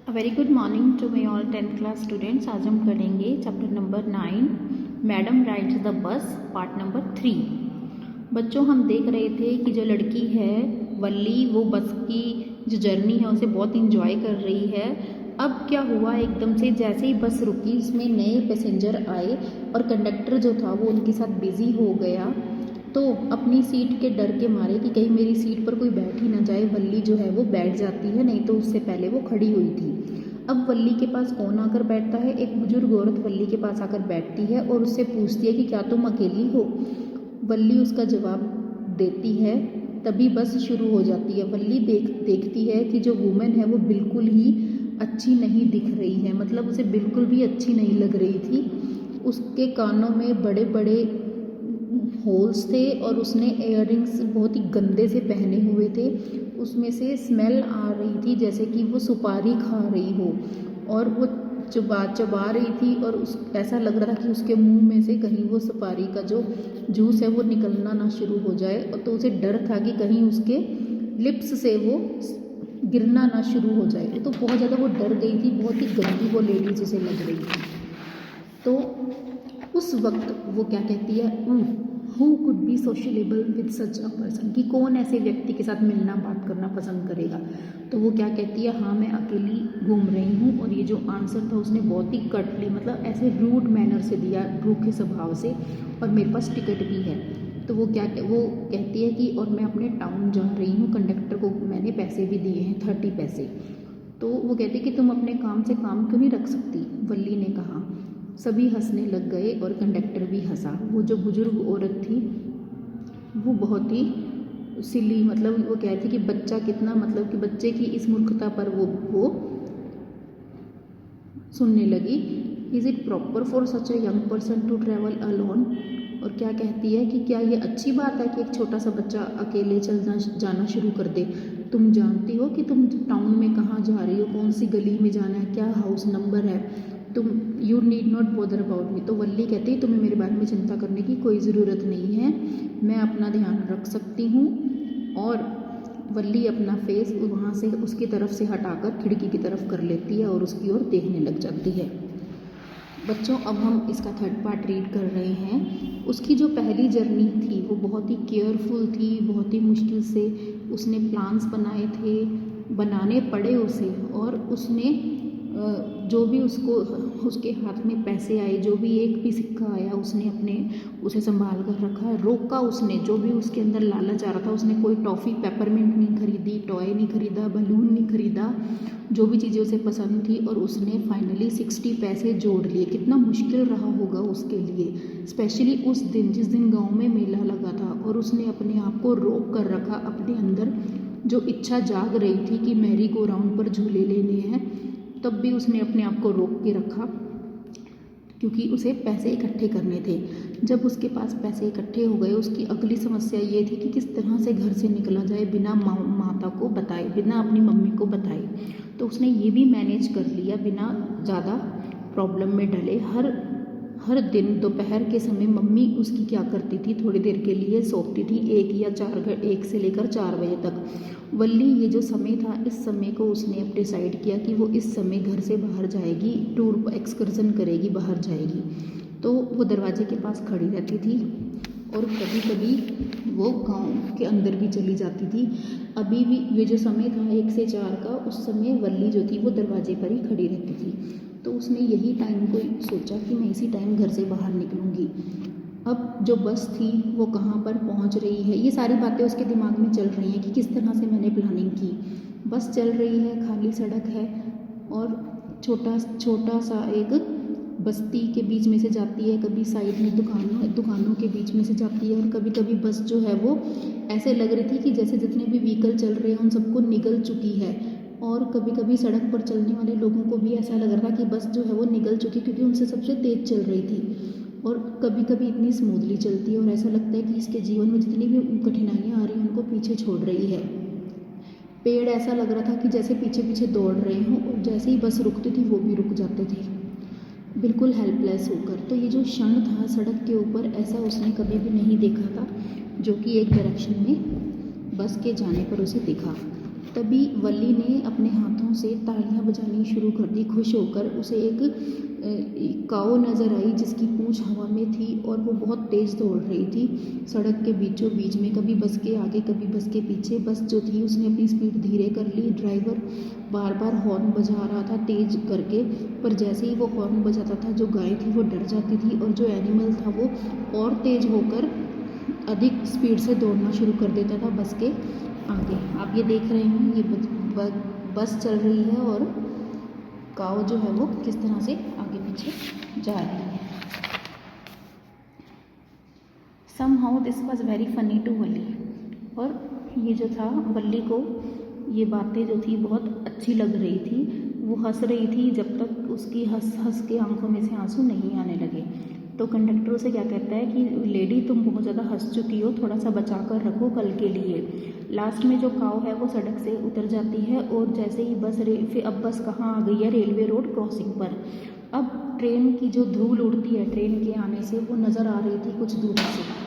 A very good morning to my all 10th class students। आज हम पढ़ेंगे chapter number 9 madam rides the bus part number 3। बच्चों, हम देख रहे थे कि जो लड़की है वल्ली, वो बस की जो जर्नी है उसे बहुत इंजॉय कर रही है। अब क्या हुआ, एकदम से जैसे ही बस रुकी उसमें नए पैसेंजर आए और कंडक्टर जो था वो उनके साथ बिज़ी हो गया। तो अपनी सीट के डर के मारे कि कहीं मेरी सीट पर कोई बैठ ही ना जाए, वल्ली जो है वो बैठ जाती है, नहीं तो उससे पहले वो खड़ी हुई थी। अब वल्ली के पास कौन आकर बैठता है? एक बुजुर्ग औरत वल्ली के पास आकर बैठती है और उससे पूछती है कि क्या तुम अकेली हो? वल्ली उसका जवाब देती है। तभी बस शुरू हो जाती है। वल्ली देखती है कि जो वुमेन है वो बिल्कुल ही अच्छी नहीं दिख रही है, मतलब उसे बिल्कुल भी अच्छी नहीं लग रही थी। उसके कानों में बड़े बड़े होल्स थे और उसने इयररिंग्स बहुत ही गंदे से पहने हुए थे। उसमें से स्मेल आ रही थी जैसे कि वो सुपारी खा रही हो, और वो चबा रही थी और ऐसा लग रहा था कि उसके मुंह में से कहीं वो सुपारी का जो जूस है वो निकलना ना शुरू हो जाए। और तो उसे डर था कि कहीं उसके लिप्स से वो गिरना ना शुरू हो जाए। तो बहुत ज़्यादा वो डर गई थी, बहुत ही गंदी वो लेडीज उसे लग रही थी। तो उस वक्त वो क्या कहती है, who could be sociable with such a person, कि कौन ऐसे व्यक्ति के साथ मिलना बात करना पसंद करेगा। तो वो क्या कहती है, हाँ मैं अकेली घूम रही हूँ। और ये जो आंसर था उसने बहुत ही कटली, मतलब ऐसे रूड मैनर से दिया, रूखे स्वभाव से, और मेरे पास टिकट भी है। तो वो कहती है कि और मैं अपने टाउन जा रही हूँ, कंडक्टर को मैंने पैसे भी दिए हैं 30 पैसे। तो वो कहती है कि तुम अपने काम से काम क्यों नहीं रख सकती? वल्ली ने कहा। सभी हंसने लग गए और कंडक्टर भी हंसा। वो जो बुजुर्ग औरत थी वो बहुत ही सिली, मतलब वो कहती कि बच्चा कितना, मतलब कि बच्चे की इस मूर्खता पर वो सुनने लगी। Is it proper for such a young person to travel alone? और क्या कहती है कि क्या ये अच्छी बात है कि एक छोटा सा बच्चा अकेले जाना शुरू कर दे? तुम जानती हो कि तुम टाउन में कहाँ जा रही हो, कौन सी गली में जाना है, क्या हाउस नंबर है? तुम you need not bother about me. तो वल्ली कहती तुम्हें मेरे बारे में चिंता करने की कोई ज़रूरत नहीं है, मैं अपना ध्यान रख सकती हूँ। और वल्ली अपना फेस वहाँ से उसकी तरफ से हटाकर खिड़की की तरफ कर लेती है और उसकी ओर देखने लग जाती है। बच्चों, अब हम इसका थर्ड पार्ट रीड कर रहे हैं। उसकी जो पहली जर्नी थी वो बहुत ही केयरफुल थी, बहुत ही मुश्किल से उसने प्लान्स बनाए थे, बनाने पड़े उसे। और उसने जो भी उसके हाथ में पैसे आए, जो भी एक भी सिक्का आया, उसने उसे संभाल कर रखा है, रोका उसने। जो भी उसके अंदर लालच आ रहा था, उसने कोई टॉफ़ी पेपरमिंट नहीं खरीदी, टॉय नहीं खरीदा, बलून नहीं खरीदा, जो भी चीज़ें उसे पसंद थी। और उसने फाइनली 60 पैसे जोड़ लिए। कितना मुश्किल रहा होगा उसके लिए, स्पेशली उस दिन जिस दिन गाँव में मेला लगा था। और उसने अपने आप को रोक कर रखा, अपने अंदर जो इच्छा जाग रही थी कि मैरी गो राउंड पर झूले लेने हैं, तब भी उसने अपने आप को रोक के रखा, क्योंकि उसे पैसे इकट्ठे करने थे। जब उसके पास पैसे इकट्ठे हो गए, उसकी अगली समस्या ये थी कि किस तरह से घर से निकला जाए बिना माता को बताए, बिना अपनी मम्मी को बताए। तो उसने ये भी मैनेज कर लिया बिना ज़्यादा प्रॉब्लम में डले। हर दिन दोपहर के समय मम्मी उसकी क्या करती थी, थोड़ी देर के लिए सोती थी, 1 से लेकर 4 बजे तक। वल्ली ये जो समय था, इस समय को उसने अब डिसाइड किया कि वो इस समय घर से बाहर जाएगी, टूर एक्सकर्सन करेगी, बाहर जाएगी। तो वो दरवाजे के पास खड़ी रहती थी और कभी कभी वो गांव के अंदर भी चली जाती थी। अभी भी ये जो समय था 1 से 4 का, उस समय वल्ली जो थी वो दरवाजे पर ही खड़ी रहती थी। तो उसने यही टाइम को सोचा कि मैं इसी टाइम घर से बाहर निकलूँगी। अब जो बस थी वो कहाँ पर पहुँच रही है, ये सारी बातें उसके दिमाग में चल रही हैं कि किस तरह से मैंने प्लानिंग की। बस चल रही है, खाली सड़क है और छोटा सा एक बस्ती के बीच में से जाती है, कभी साइड में दुकानों के बीच में से जाती है। और कभी कभी बस जो है वो ऐसे लग रही थी कि जैसे जितने भी व्हीकल चल रहे हैं उन सबको निगल चुकी है। और कभी कभी सड़क पर चलने वाले लोगों को भी ऐसा लग रहा था कि बस जो है वो निगल चुकी, क्योंकि उनसे सबसे तेज़ चल रही थी। और कभी कभी इतनी स्मूथली चलती है और ऐसा लगता है कि इसके जीवन में जितनी भी कठिनाइयाँ आ रही हैं उनको पीछे छोड़ रही है। पेड़ ऐसा लग रहा था कि जैसे पीछे पीछे दौड़ रहे हों, और जैसे ही बस रुकती थी वो भी रुक जाते थे, बिल्कुल हेल्पलेस होकर। तो ये जो क्षण था सड़क के ऊपर, ऐसा उसने कभी भी नहीं देखा था, जो कि एक डायरेक्शन में बस के जाने पर उसे दिखा। तभी वल्ली ने अपने हाथों से तालियां बजानी शुरू कर दी खुश होकर। उसे एक काऊ नज़र आई जिसकी पूंछ हवा में थी और वो बहुत तेज़ दौड़ रही थी सड़क के बीचों बीच में, कभी बस के आगे कभी बस के पीछे। बस जो थी उसने अपनी स्पीड धीरे कर ली। ड्राइवर बार बार हॉर्न बजा रहा था तेज़ करके, पर जैसे ही वो हॉर्न बजाता था जो गाय थी वो डर जाती थी और जो एनिमल था वो और तेज़ होकर अधिक स्पीड से दौड़ना शुरू कर देता था बस के आगे। आप ये देख रहे हैं, ये बस चल रही है और काऊ जो है वो किस तरह से आगे पीछे जा रही है। Somehow this was very funny to Valli. और ये जो था वल्ली को ये बातें जो थी बहुत अच्छी लग रही थी। वो हंस रही थी जब तक उसकी हंस हंस के आंखों में से आंसू नहीं आने लगे। तो कंडक्टर उसे क्या कहता है कि लेडी तुम बहुत ज़्यादा हंस चुकी हो, थोड़ा सा बचा कर रखो कल के लिए। लास्ट में जो काऊ है वो सड़क से उतर जाती है और जैसे ही फिर अब बस कहाँ आ गई है, रेलवे रोड क्रॉसिंग पर। अब ट्रेन की जो धूल उड़ती है ट्रेन के आने से वो नज़र आ रही थी कुछ दूर से।